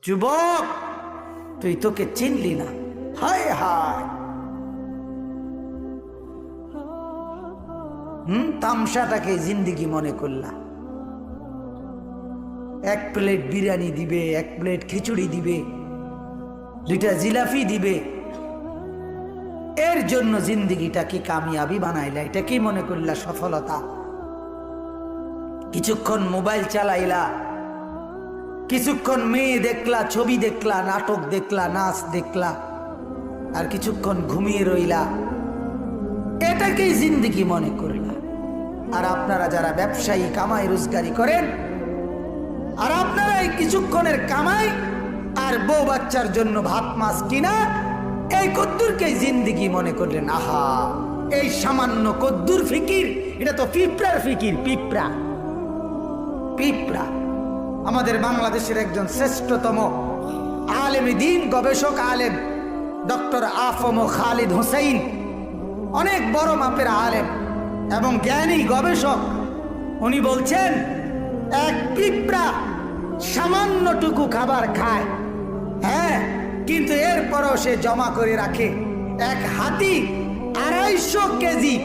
যুবক তুই তোকে চিনলি না, হায় হায়। তামসাটাকে জিন্দিগি মনে করলা। এক প্লেট বিরিয়ানি দিবে, এক প্লেট খিচুড়ি দিবে, 2টা জিলাপি দিবে, এর জন্য জিন্দিগিটা কি কামিয়াবি বানাইলা? এটা কি মনে করলা সফলতা? কিছুক্ষণ মোবাইল চালাইলা, কিছুক্ষণ মেয়ে দেখলা, ছবি দেখলা, নাটক দেখলা, নাচ দেখলা, আর কিছুক্ষণ ঘুমিয়ে রইলা, এটাকেই জিন্দিগি মনে করলা। আর আপনারা যারা ব্যবসায়ী কামাই রোজগারি করেন, আর আপনারা এই কিছুক্ষণের কামাই আর বউ বাচ্চার জন্য ভাত মাছ কিনা এই কদ্দুরকেই জিন্দিগি মনে করলেন। আহা, এই সামান্য কদ্দুর ফিকির, এটা তো পিঁপড়ার ফিকির। পিঁপড়া পিঁপড়া। আমাদের বাংলাদেশের একজন শ্রেষ্ঠতম আলেমে দ্বীন, গবেষক আলেম ডক্টর আফম খালিদ হোসেন, অনেক বড় মাপের আলেম এবং জ্ঞানী গবেষক। উনি বলছেন এক পিঁপড়া সামান্যটুকু খাবার খায়, হ্যাঁ, কিন্তু এরপরও সে জমা করে রাখে। এক হাতি 250 কেজি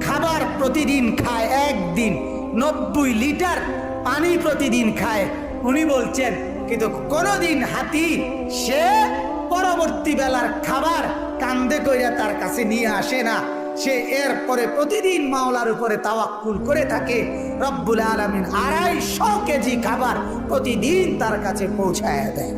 খাবার প্রতিদিন খায়, একদিন 90 লিটার পানি প্রতিদিন খায়। উনি বলছেন কিন্তু কোনদিন হাতি সে পরবর্তী বেলার খাবার কান্দে কইরা তার কাছে নিয়ে আসে না। সে এরপরে প্রতিদিন মাওলার উপরে তাওয়াক্কুল করে থাকে। রব্বুল আলামিন 250 কেজি খাবার প্রতিদিন তার কাছে পৌঁছায় দেয়।